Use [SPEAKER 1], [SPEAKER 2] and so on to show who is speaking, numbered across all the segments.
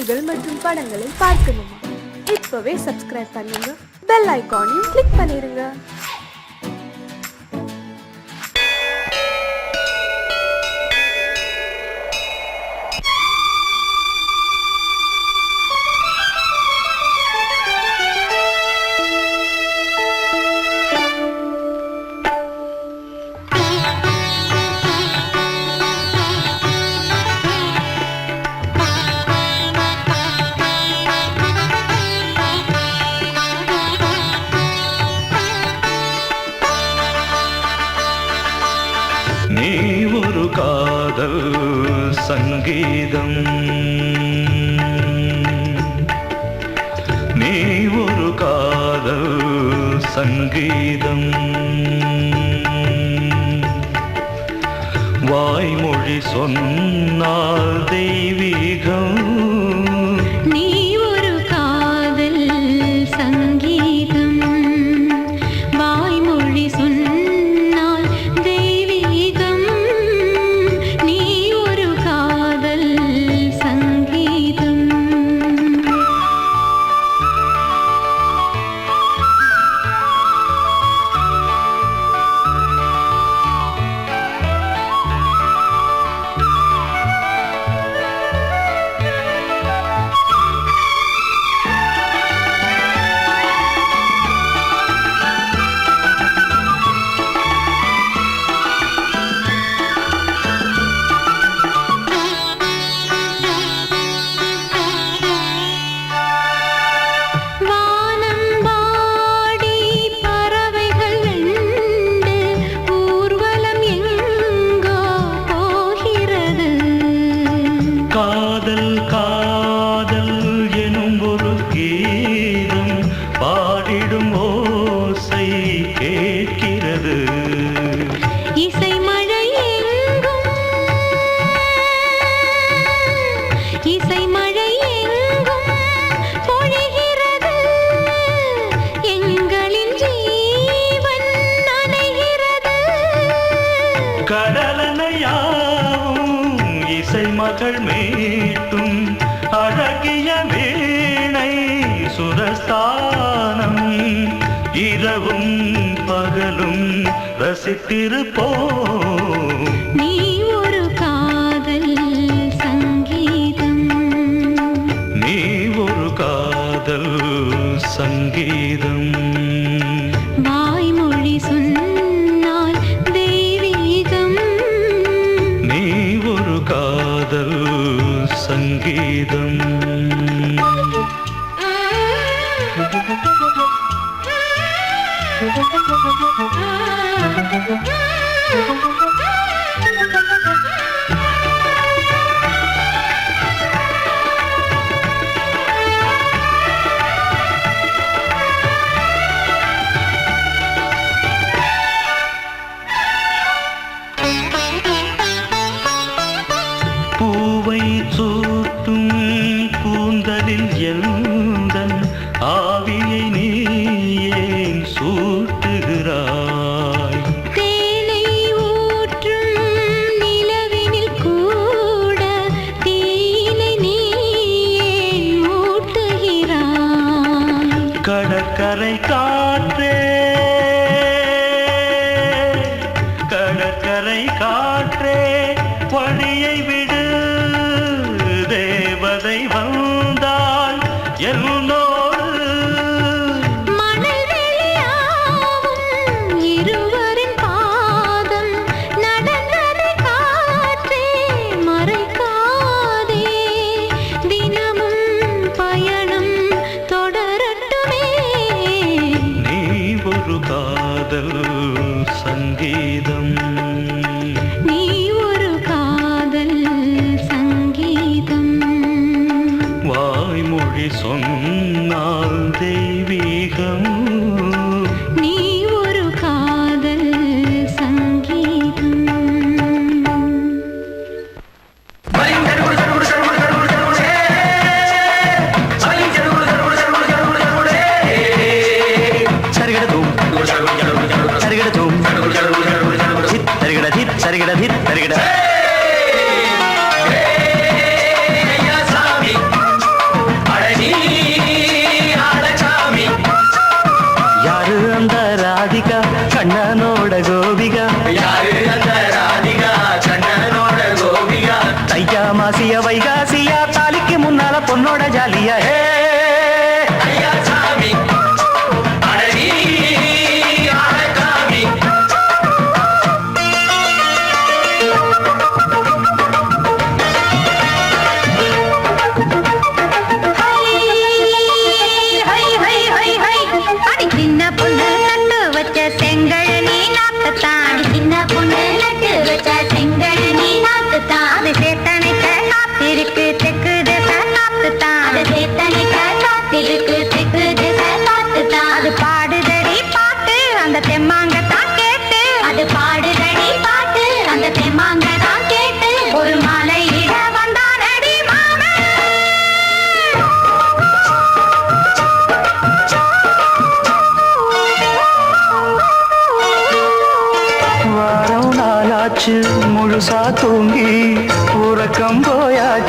[SPEAKER 1] பாடல்கள் மற்றும் படங்களை பார்க்கணுமா? இப்பவே சப்ஸ்கிரைப் பண்ணுங்க, பெல் ஐகானையும் கிளிக் பண்ணிருங்க.
[SPEAKER 2] நீ ஒரு காதல் சங்கீதம், நீ ஒரு காதல் சங்கீதம், வாய்மொழி சொன்னால் தெய்வீகம்.
[SPEAKER 3] நீ ஒரு காதல் சங்கீதம், வாய்மொழி சொன்னால் தெய்வீகம். நீ ஒரு காதல் சங்கீதம்.
[SPEAKER 2] காதல் காதல் எனும் ஒரு கீதம் பாடிடும் ஓசை கேட்கிறது.
[SPEAKER 3] இசை மழை எங்கும், இசை மழை எங்கும் பொழிகிறது. எங்களின் ஜீவன் நனைகிறது.
[SPEAKER 2] கடலனையாவும் இசை மகள் மீட்டும் அழகிய வீணை சுரஸ்தானம். இரவும் பகலும் ரசித்திருப்போம்.
[SPEAKER 3] நீ ஒரு காதல் சங்கீதம்,
[SPEAKER 2] நீ ஒரு காதல் சங்கீதம்,
[SPEAKER 3] வாய்மொழி சொன்னால் தெய்வீகம்.
[SPEAKER 2] நீ ஒரு காதல் சங்கீதம். பூவை சூட்டும் கூந்தலில் எந்தன் ஆவியை நீ ஏன் சூட்டுகிறாய்?
[SPEAKER 3] தேனை ஊற்றும் நிலவினில் கூட தீனை நீ ஏன் மூட்டுகிறாய்?
[SPEAKER 2] கடற்கரை காற்றே, கடற்கரை காற்றே வழியை விடு. தேவதை வந்தால் என்னோடு
[SPEAKER 3] மணல் வெளியாகும் இருவரின் பாதம் நடந்ததை காற்றே மறைக்காதே. தினமும் பயணம் தொடரட்டுமே.
[SPEAKER 2] நீ ஒரு காதல் சங்கீதம்,
[SPEAKER 3] நீ ஒரு காதல் சங்கீதம்,
[SPEAKER 2] வாய்மொழி சொன்னால் தெய்வீகம்.
[SPEAKER 3] நீ ஒரு காதல் சங்கீதம்.
[SPEAKER 2] சரிகட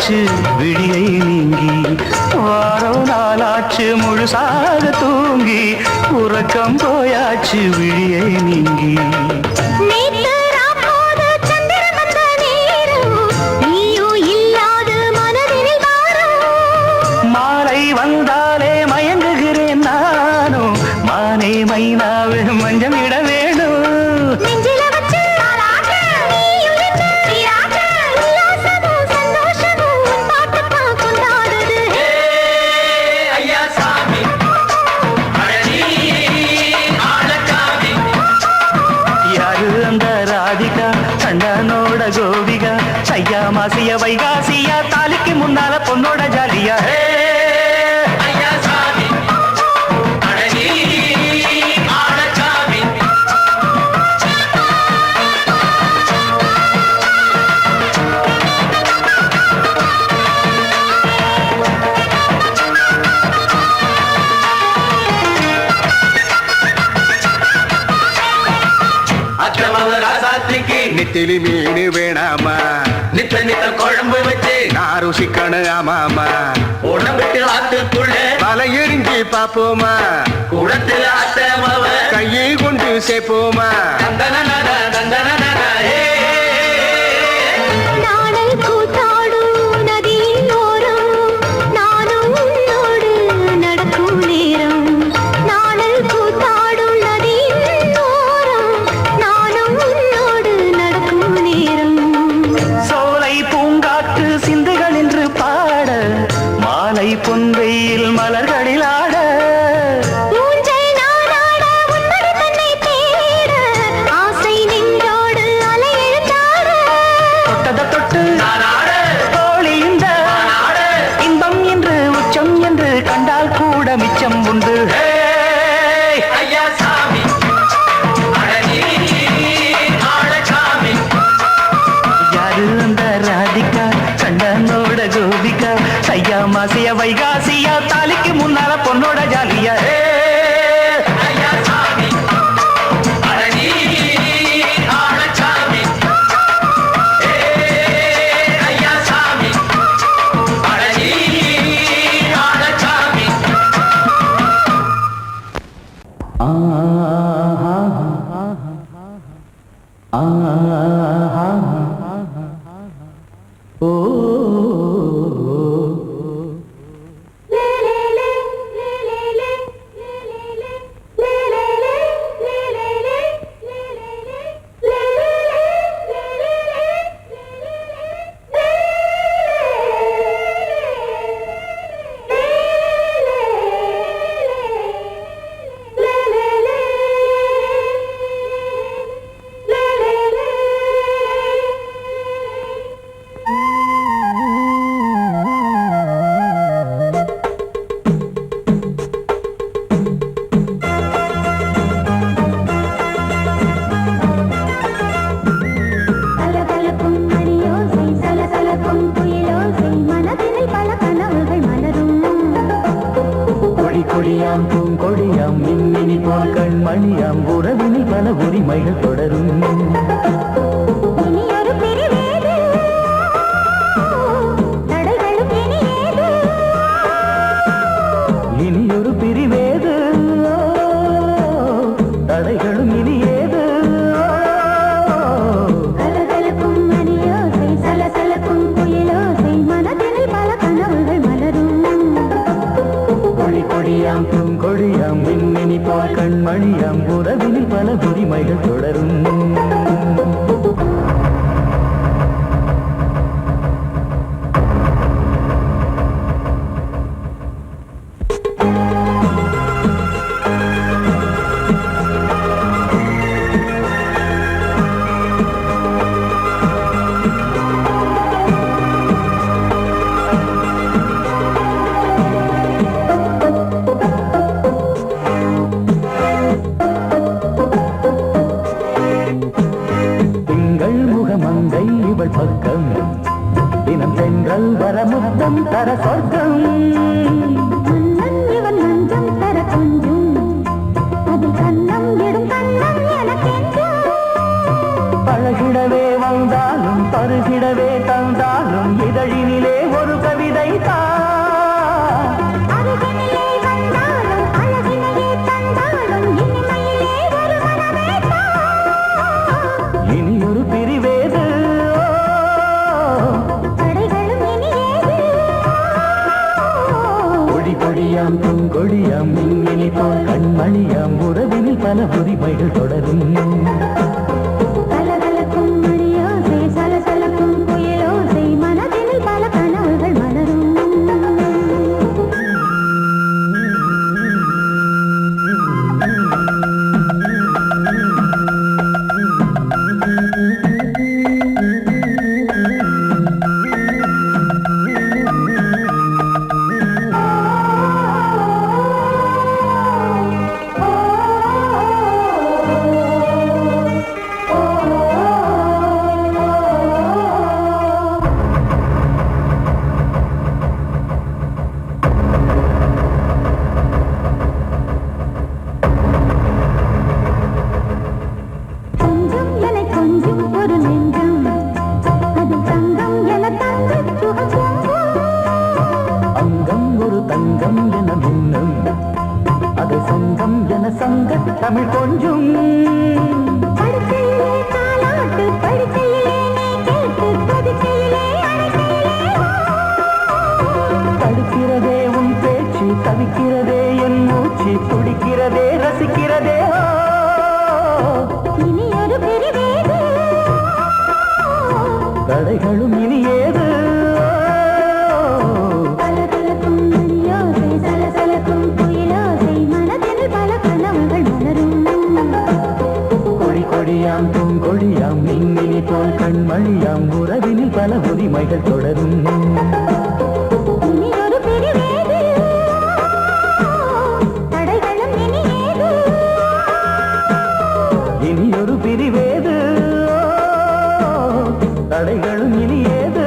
[SPEAKER 2] போயாச்சு விழியை நீங்கி வாரம் நாளாச்சு முழுசாக தூங்கி உறக்கம் போயாச்சு விழியை நீங்கி
[SPEAKER 3] நேத்து ராப்போது சந்திரன் வந்த நேரம் நீயோ இல்லாது மனதினில் பாரம்
[SPEAKER 2] மாலை வந்தாலே மயங்குகிறேன் நானும் மானே மைனாவே மஞ்சம் இட வேணும்
[SPEAKER 3] நெஞ்சில வச்சு நீயும் என்ன உல்லாசமும் சந்தோஷமும் உன் பாட்டுத்தான் கொண்டாடுது
[SPEAKER 2] யாரு அந்த ராதிகா கண்டனோட கோபிகா சையா மாசிய வைகாசியா தாலிக்கு முன்னால பொண்ணோட ஜாலியா
[SPEAKER 4] நெத்திலி மீன் வேணாமா
[SPEAKER 5] நித்த நித்த குழம்பு வச்சு
[SPEAKER 4] நான் ருசிக்கணும் ஆமாமா
[SPEAKER 5] உடம்புக்கு ஆத்துக்குள்ள
[SPEAKER 4] பல எரிஞ்சு பாப்போமா
[SPEAKER 5] குடத்துல அத்தமவ
[SPEAKER 4] கையை கொண்டு சேர்ப்போமா
[SPEAKER 5] தந்தன தந்தன
[SPEAKER 3] நாடல் கூத்தாடும் நதியின் ஓரம் நானும் உன்னோடு நடக்கும் நேரம் நாடல் கூத்தாடும் நதியின் ஓரம் நானும் உன்னோடு நடக்கும் நேரம்
[SPEAKER 2] சோலை பூங்காற்று சிந்துகள் என்று பாட மாலை பொன்வெயில் மலர்களில் ஆட
[SPEAKER 3] ஊஞ்சல் நானாட உன்னடி தன்னை தேட ஆசை நெஞ்சோடு அலை எழுந்தாட
[SPEAKER 2] தொட்டத தொட்டு தோழி இந்த இன்பம் என்று உச்சம் என்று கண்டால் கூட மிச்சம் உண்டு
[SPEAKER 5] ஐயா சாமி ஆழசாமி
[SPEAKER 2] யாரு அந்த ராதிகா கண்டனோட கோபிகா சையா மாசிய வைகாசியா தாலிக்கு முன்னால பொண்ணோட ஜாலியா
[SPEAKER 5] ஐயா சாமி ஆழசாமி ஐயா சாமி ஆழசாமி
[SPEAKER 3] கலகலக்கும் மணியோசை சலசலக்கும் குயிலோசை மனதினில் பல கனவுகள் மலரும்
[SPEAKER 2] கொடி கொடியாம் பூங்கொடியாம் மின்மினி போல் கண்மணியாம் உறவினில் பல உரிமைகள் தொடரும்
[SPEAKER 3] இனி ஒரு பிரிவேது தடைகளும் இனி ஏது
[SPEAKER 2] இனியொரு பிரிவேது தடைகளும் இனி ஏது
[SPEAKER 3] கலகலக்கும் மணியோசை சலசலக்கும் குயிலோசை மனதினில் பல கனவுகள் மலரும்
[SPEAKER 2] கொடி கொடியாம் பூங்கொடியாம் மின்மினி போல் கண்மணியாம் உறவினில் பல உரிமைகள் தொடரும் திங்கள் முகமங்கை இவள் பக்கம் தினம் தென்றல் வர முத்தம் தர சொர்க்கம்
[SPEAKER 3] மன்னன் இவன் மஞ்சம் தர கொஞ்சும் அதில் கண்ணம் இடும் கண்ணம் எனக்கென்றும்
[SPEAKER 2] பழகிடவே வந்தாலும் பருகிடவே தந்தாலும் இதழினிலே கொடியாம் பூங்கொடியாம் மின்மினி போல் கண்மணியாம் உறவினில் பல உரிமைகள் தொடரும்
[SPEAKER 3] கலகலக்கும் மணியோசை சலசலக்கும் குயிலோசை மனதினில் பல கனவுகள் மலரும்
[SPEAKER 2] தமிழ் கொஞ்சம்
[SPEAKER 3] படுக்கையிலே தாலாட்டு படுக்கையிலே நீ கேட்டு கொதிக்கையிலே
[SPEAKER 2] தடுக்கிறதே உன் பேச்சு தவிக்கிறதே என் மூச்சு துடிக்கிறதே ரசிக்கிறதே
[SPEAKER 3] இனி ஒரு பிரிவேது
[SPEAKER 2] தடைகளும் இனி ஏது
[SPEAKER 3] கலகலக்கும் மணியோசை சலசலக்கும் குயிலோசை மனதில் பல கனவுகள் மலரும்
[SPEAKER 2] கொடியாம் பூங்கொடியாம் மின்மினி போல் கண்மணியாம் உறவினில் பல உரிமைகள் தொடரும்
[SPEAKER 3] இனி ஒரு பிரிவேது தடைகளும் இனி ஏது
[SPEAKER 2] இனி ஒரு பிரிவேது தடைகளும் இனி ஏது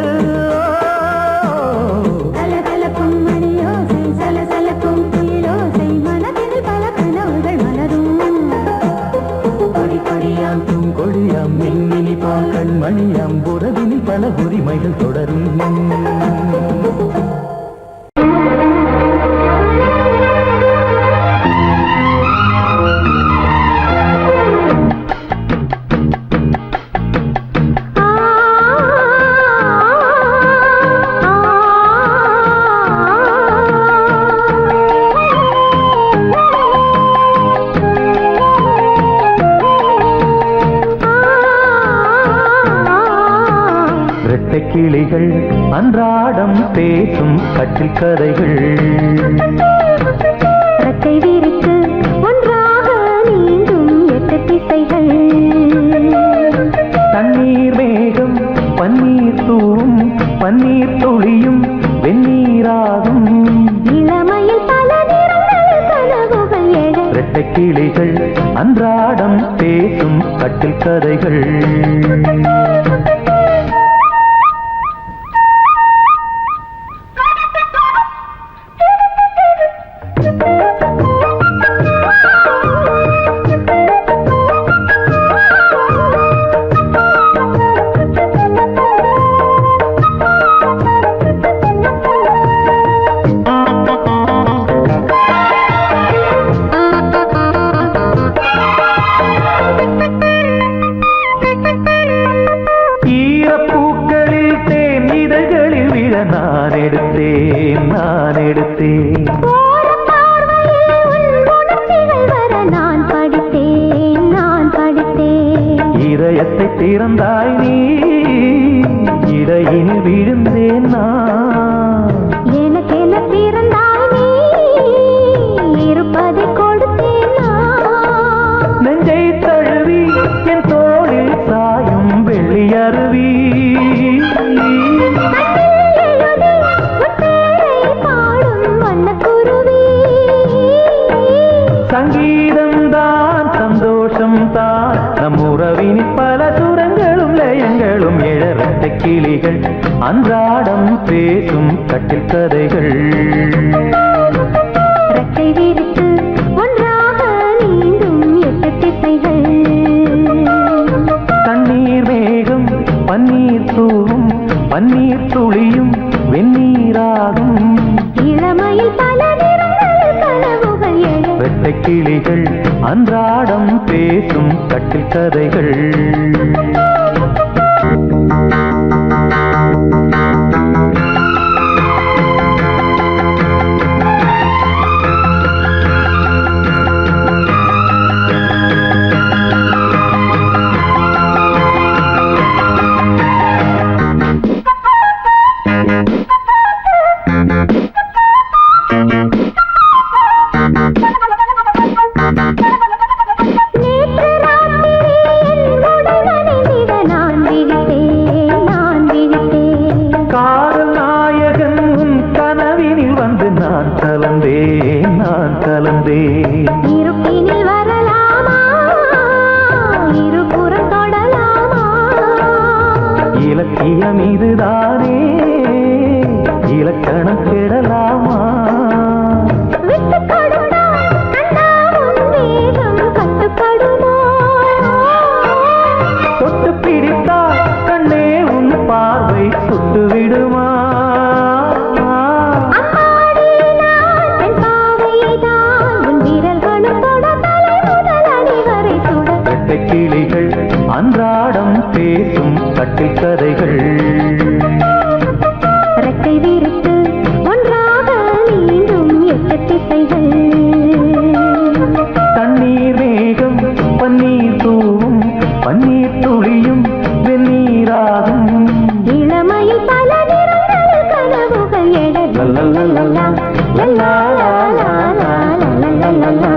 [SPEAKER 3] கலகலக்கும் மணியோசை சலசலக்கும் குயிலோசை மனதில் பல கனவுகள் மலரும்
[SPEAKER 2] கொடியாம் பூங்கொடியாம் மின்மினி போல் கண்மணியாம் உறவினில் பல உரிமைகள் தொடரும் கிளிகள் அன்றாடம் பேசும் கட்டில் கதைகள்
[SPEAKER 3] ரக்கை விரித்து ஒன்றாக நீந்தும் 8 திசைகள்
[SPEAKER 2] தண்ணீர் மேகம் பன்னீர் தூவும் பன்னீர் துளியும் வெந்நீராகும்
[SPEAKER 3] இளமையில் பல நிறங்கள் கனவுகள் எழ
[SPEAKER 2] இரட்டை கிளிகள் அன்றாடம் பேசும் கட்டில் கதைகள் நான் எடுத்தேன் இதயத்தை திறந்தாய் நீ இடையில் விழுந்தேன் நான்
[SPEAKER 3] எனக்கென பிறந்தாய் நீ இருப்பதை கொடுத்தேன் நான்
[SPEAKER 2] நெஞ்சை தழுவி என் தோளில் சாயும் வெள்ளி அருவி சங்கீதம் தான் சந்தோஷம் தான் நம் உறவினில் பல சுரங்களும் லயங்களும் எழறட்ட கிளிகள் அன்றாடம் பேசும் கட்டில் கதைகள்
[SPEAKER 3] ரெக்கை விரித்து ஒன்றாக நீந்தும் 8 திசைகள்
[SPEAKER 2] தண்ணீர் மேகம் பன்னீர் தூவும் பன்னீர் துளியும் வெந்நீராகும்
[SPEAKER 3] இளமையில் பல நிறங்கள் கனவுகள் எழ
[SPEAKER 2] வெட்டை கிளிகள் அன்றாடம் பேசும் கட்டில் கதைகள் காதல் நாயகன் உன் கனவினில் வந்து நான் கலந்தேன்
[SPEAKER 3] இருப்பினில் வரலாமா இருபுறம் தொடலாமா
[SPEAKER 2] இலக்கியம் இதுதானே இலக்கணம் கெடலாமா
[SPEAKER 3] விட்டு கொடுத்தால் கண்ணா உன் வேகம் கட்டுப்படுமோ
[SPEAKER 2] தொட்டு பிடித்தால் கண்ணே உன் பார்வை சுட்டு விடுமா
[SPEAKER 3] அம்மாடி நான் பெண் பாவைதான் உன் விரல்களும் தொட தலை முதல் அடி வரை சுட
[SPEAKER 2] கட்டை கிளிகள் அன்றாடம் பேசும் கட்டிக் கதைகள்
[SPEAKER 3] ரெக்கை விரித்து ஒன்றாக நீண்டும் எட்டு திசைகள்
[SPEAKER 2] தண்ணீர் மேகம் பன்னீர் தூவும் பன்னீர் துளியும் வெந்நீராகும்
[SPEAKER 3] இளமையில் பல நிறங்கள் கனவுகள் எழ லல்லா லல்லா லல்லா லல்லா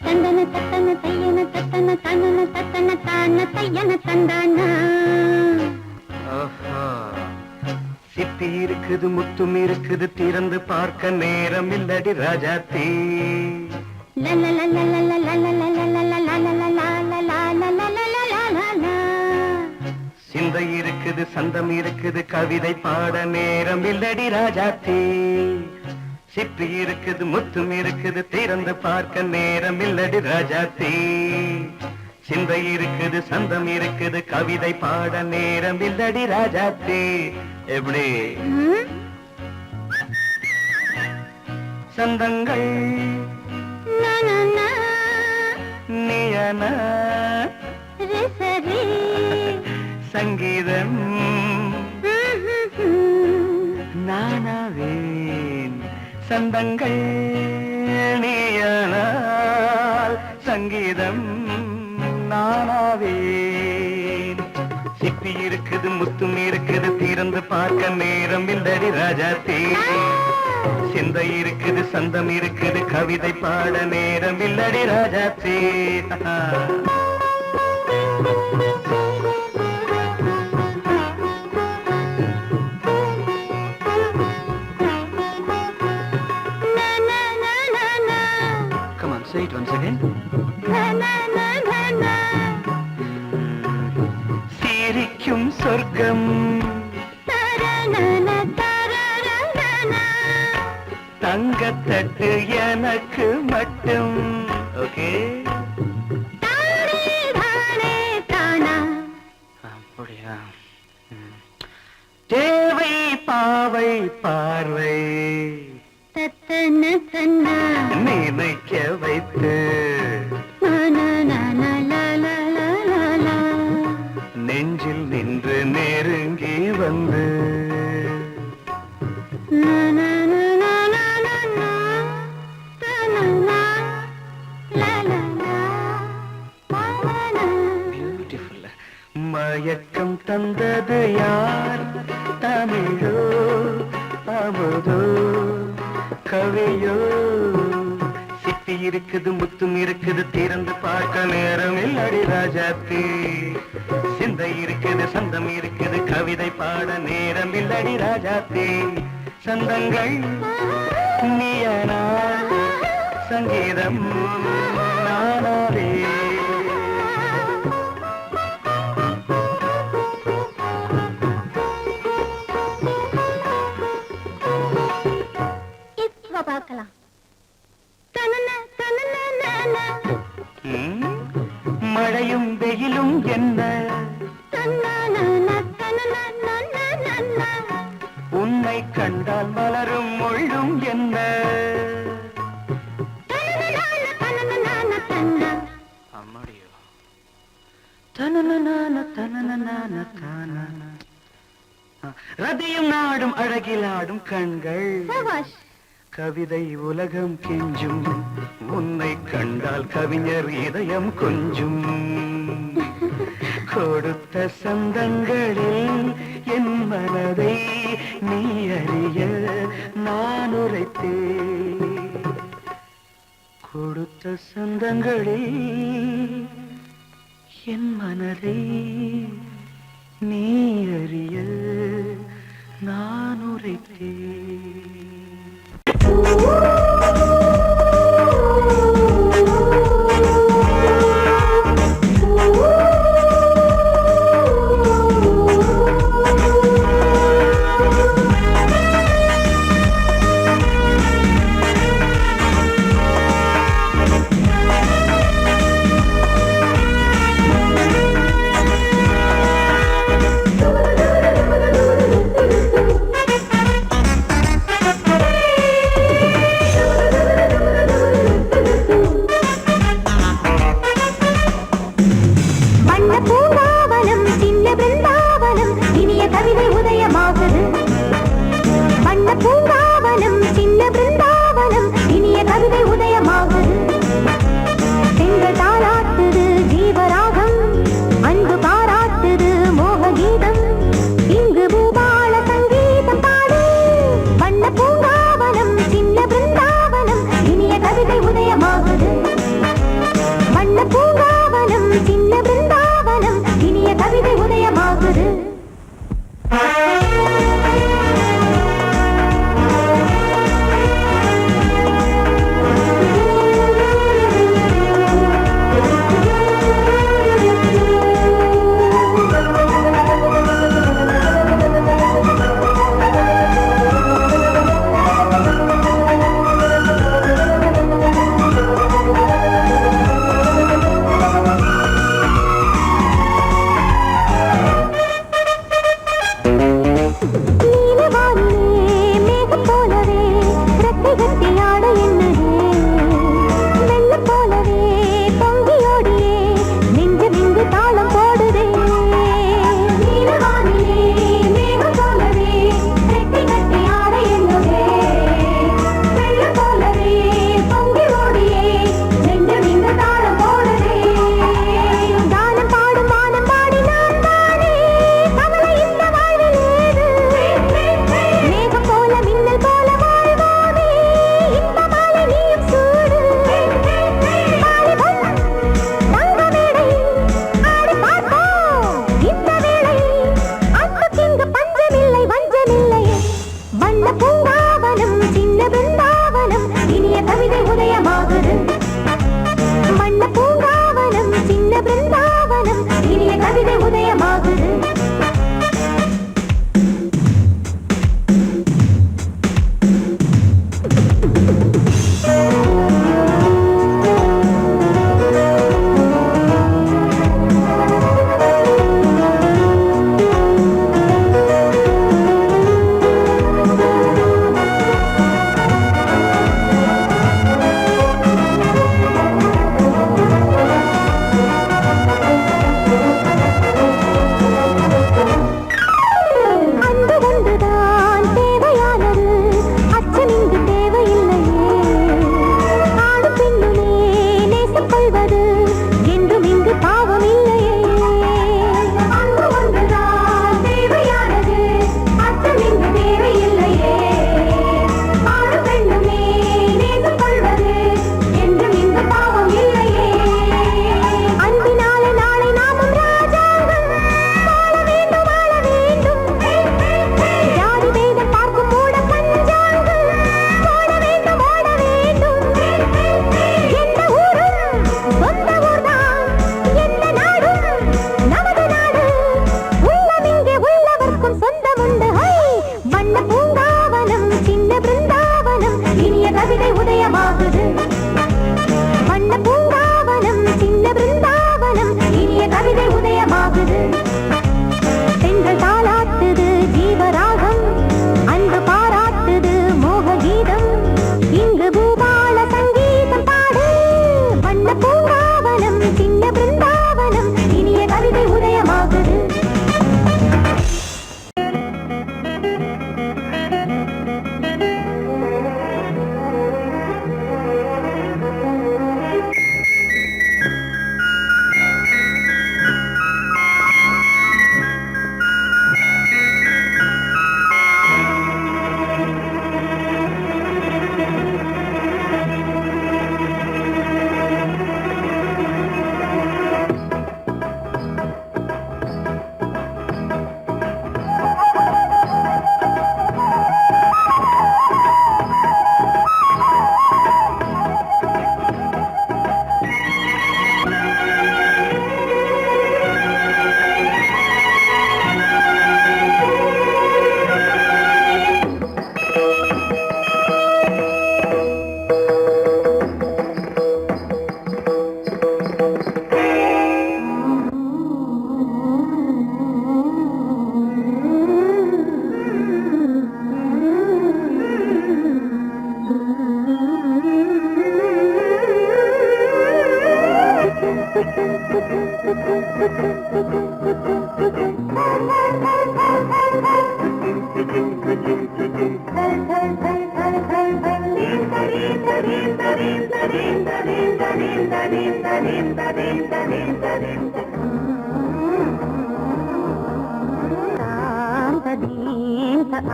[SPEAKER 3] தந்தன தத்தன தையன தத்தன தனன தத்தன தான தையன தந்தானா
[SPEAKER 4] சிப்பி இருக்குது முத்தும் இருக்குது திறந்து பார்க்க நேரம் இல்லடி ராஜாத்தி சிந்தை இருக்குது சந்தம் இருக்குது கவிதை பாட நேரம் இல்லடி ராஜாத்தி சிப்பி இருக்குது முத்தும் இருக்குது திறந்து பார்க்க நேரம் இல்லடி ராஜாத்தி சிந்தை இருக்குது சந்தம் இருக்குது கவிதை பாட நேரம் இல்லடி ராஜாத்தி எப்படி சந்தங்கள் நீயன சங்கீதம் நானாவேன் சந்தங்கள் நீயனால் சங்கீதம் நானாவேன் சிப்பி இருக்குது முத்தும் இருக்குது திறந்து பார்க்க நேரம் இல்லடி ராஜாத்தி சிந்தை இருக்குது சந்தம் இருக்குது கவிதை பாட நேரம் இல்லடி Rajathi Come on, say it once again. சிரிக்கும் சொர்க்கம் தங்கத்தட்டு எனக்கு மட்டும் ஓகே அப்படியா தேவை பாவை பார்வை நினைக்க வைத்து நெஞ்சில் நின்று நெருங்கி வந்து பியூட்டிஃபுல் மயக்கம் தந்தது யார் தமிழோ அமுதோ கவியோ சிப்பி இருக்குது முத்தும் இருக்குது திறந்து பார்க்க நேரம் இல்லடி ராஜாத்தி சிந்தை இருக்குது சந்தம் இருக்குது கவிதை பாட நேரம் இல்லடி ராஜாத்தி சந்தங்கள் நீயனா சங்கீதம் நானாவே
[SPEAKER 3] பார்க்கலாம்
[SPEAKER 4] மழையும் வெயிலும் என்ன உன்னை கண்டால் மலரும் முள்ளும் என்ன அம்மாடியோ தனன தனன ரதியும் நாடும் அழகிலாடும் கண்கள்
[SPEAKER 3] சபாஷ்.
[SPEAKER 4] கவிதை உலகம் கெஞ்சும் உன்னை கண்டால் கவிஞர் இதயம் கொஞ்சும் கொடுத்த சந்தங்களில் என் மனதை நீ அறிய நான் உரைத்தேன் கொடுத்த சந்தங்களில் என் மனதை நீ அறிய நான் உரைத்தேன்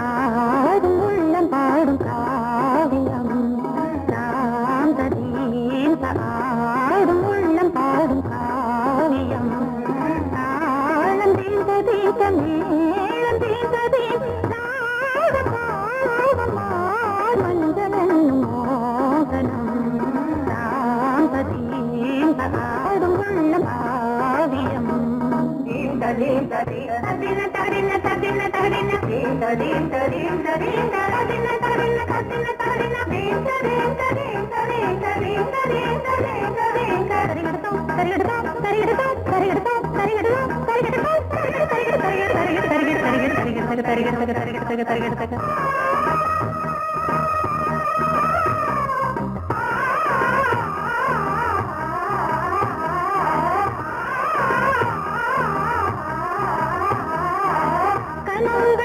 [SPEAKER 3] ஆடும் உள்ளம் பாடும் காவியம் சாந்ததீன் ஆடும் உள்ளம் பாடும் காவியம் தாளம் தீர்ந்ததீத மேளம் தீர்ந்ததீன் மஞ்சளும் மோகனம் சாந்ததீன் ஆடும் உள்ளம் காவியம்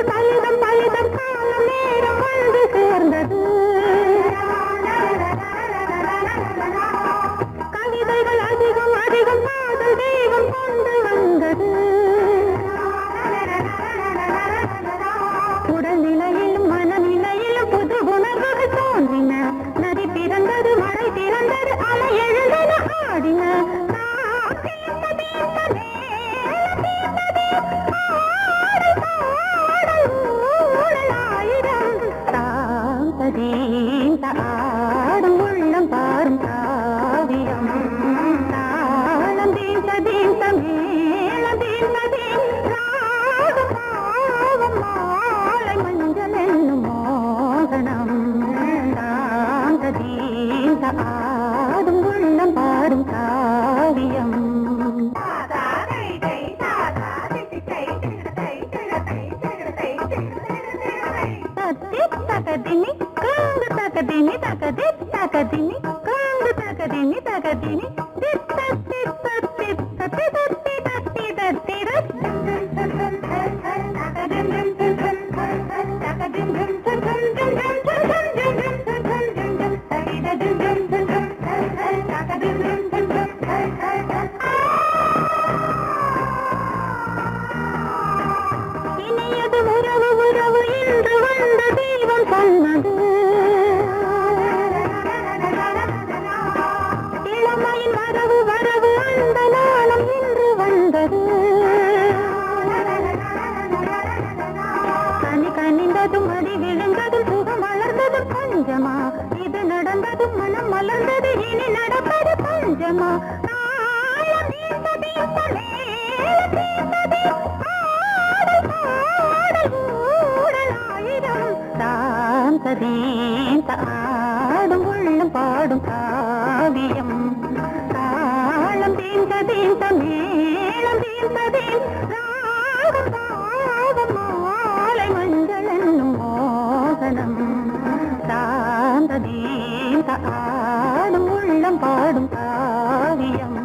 [SPEAKER 3] பலிதம் பலிதம் காலம் நேரம் வந்து சேர்ந்தது கவிதைகள் அதிகம் அதிகம் காதல் தெய்வம் கொண்டு வந்தது உடல்நிலையிலும் மனநிலையிலும் புது உணர்வுகள் தோன்றின நதி பிறந்தது மழை பிறந்தது அலை எழுந்தன ஆடின ஆடும் உள்ளம் பாரும் காவியம் தாளம் தீர்ந்ததீன் மேளம் தீர்ந்ததீன் ராகம் பாவம் மாலை மஞ்சள் என்னும் மோகனம் தாந்ததீன் ஆடும் உள்ளம் பாரும் காவியம் தகதினி காங்கு தகதினி தகதி தகதினி காங்கு தகதினி தகதினி தித்த தித்த தித்த திதத்தி தத்தி தத்தி இனியது உறவு உறவு என்று வந்த தெய்வம் சொன்னது இளமையின் வரவு வரவு அந்த நாளம் இன்று வந்தது கனி கனிந்ததும் அடி விழுந்ததும் சுகம் வளர்ந்ததும் பஞ்சமா இது நடந்ததும் மனம் மலர்ந்தது இனி நடப்பது பஞ்சமா தாளம் தீர்ந்தது மேளம் தீர்ந்தது சாந்ததீன் ஆடும் உள்ளம் பாடும் காவியம் தாளம் தீர்ந்ததீன் மேளம் தீர்ந்ததீன் ராகம் பாவம் மாலை மஞ்சள் என்னும் மோகனம் சாந்ததீன் ஆடும் உள்ளம் பாடும் காவியம்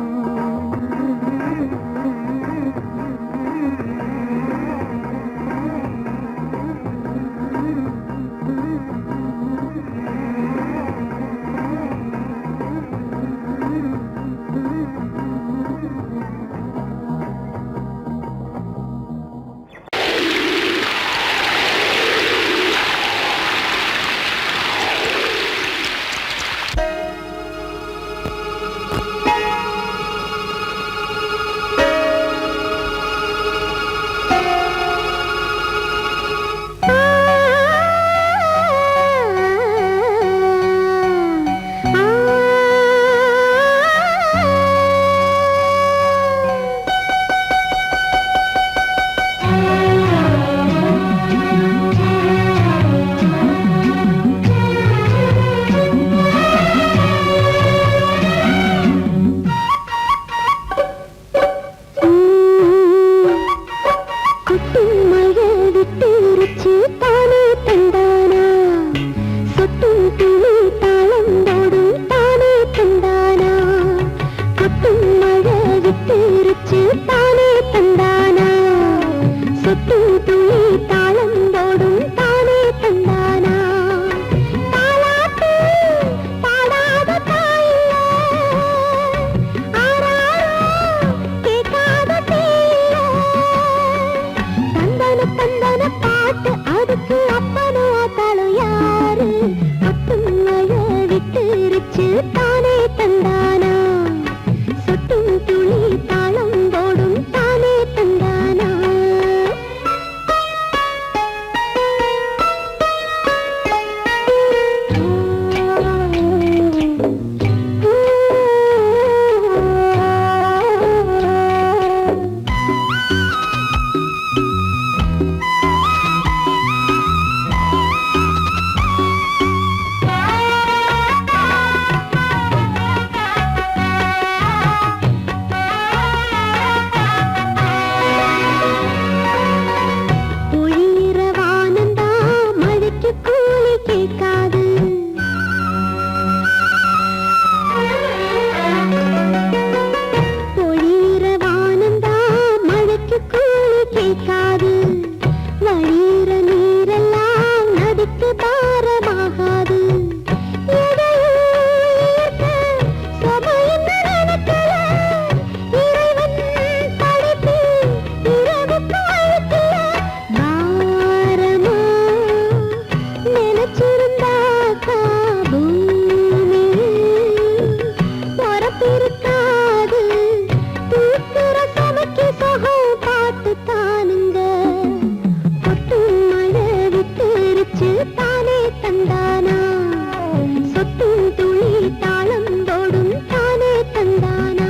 [SPEAKER 3] சொட்டும் துளி தாளம் தோடும் தானே தந்தானா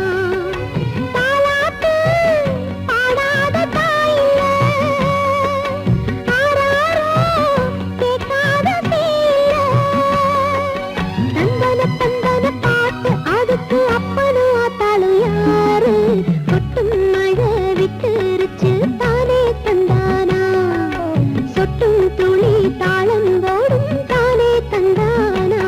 [SPEAKER 3] தாலாட்டு பாடாத தாயில்ல ஆராரோ கேட்காத தீயில்ல தந்தன தந்தன பாட்டு அதுக்கு அப்பனும் ஆத்தாளும் யாரு கொட்டும் மழை விட்டுருச்சு தானே தந்தானா சொட்டும் துளி தாளம் தோடும் தானே தந்தானா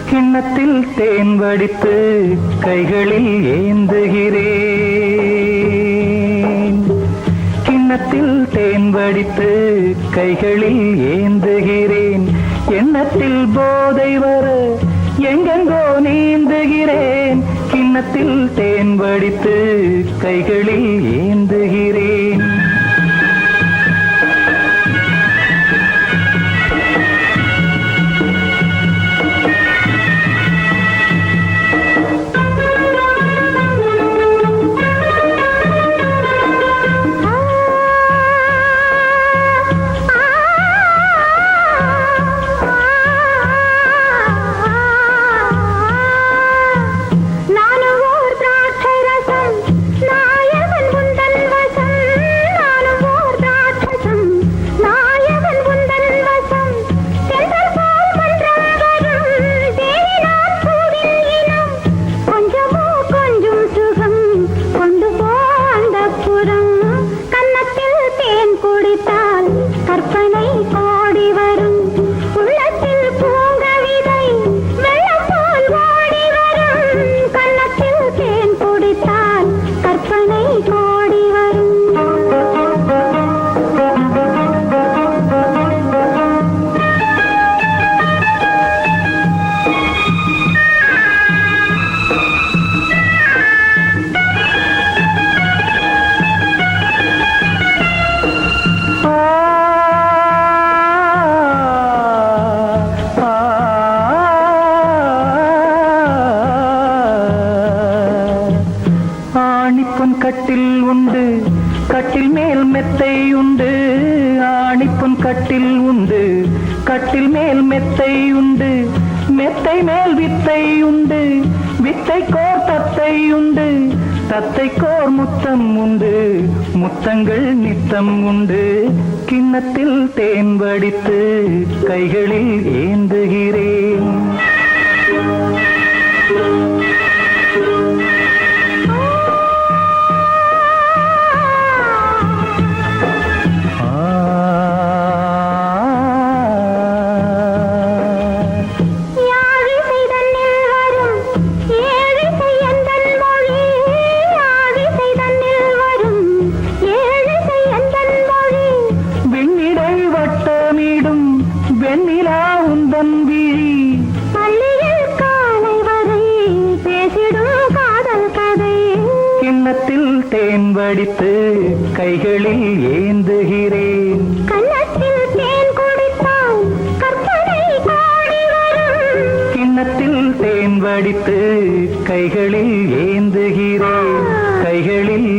[SPEAKER 2] கிண்ணத்தில் தேன் வடித்து கைகளில் ஏந்துகிறேன் கிண்ணத்தில் தேன் வடித்து கைகளில் ஏந்துகிறேன் எண்ணத்தில் போதை வர எங்கெங்கோ நீந்துகிறேன் கிண்ணத்தில் தேன் வடித்து கைகளில் ஏந்துகிறேன்
[SPEAKER 3] நானும் ஓர் திராட்சை ரசம் நாயவன் உந்தன் வசம் நானும் ஓர் திராட்சசம் நாயவன் உந்தன் வசம் தென்றல் போல் மன்றம் வரும் தேனினான் பூவின் இனம் கொஞ்சமோ கொஞ்சம் சுகம் கொண்டு போ அந்தப்புறம் கன்னத்தில் தேன் குடித்தால் கற்பனை கோடி வரும் உள்ளத்தில் பூங்கவிதை வெள்ளம் போல் ஓடி வரும் கன்னத்தில் தேன் குடித்தால் கற்பனை கோடி வரும்
[SPEAKER 2] ஆணிப்பொன் கட்டில் உண்டு கட்டில் மேல் மெத்தை உண்டு ஆணிப்பொன் கட்டில் உண்டு கட்டில் மேல் மெத்தை உண்டு மெத்தை மேல் வித்தை உண்டு வித்தை கோர் தத்தை உண்டு தத்தை கோர் முத்தம் உண்டு முத்தங்கள் நித்தம் உண்டு கிண்ணத்தில் தேன் வடித்து கைகளில் ஏந்துகிறேன்
[SPEAKER 3] யாழிசை தன்னில் வரும் ஏழிசை எந்தன் மொழி யாழிசை தன்னில் வரும் ஏழிசை எந்தன் மொழி
[SPEAKER 2] வெண்ணிடை வட்டமிடும் வெண்ணிலா உந்தன் விழி
[SPEAKER 3] பள்ளியில் காலை வரை பேசிடும் காதல் கதை
[SPEAKER 2] கிண்ணத்தில் தேன் வடித்து கைகளில் ஏந்துகிறேன்
[SPEAKER 3] கன்னத்தில் தேன் குடித்தால் கற்பனை கோடி வரும்
[SPEAKER 2] கிண்ணத்தில் தேன் வடித்து கைகளில் ஏந்துகிறேன் கைகளில்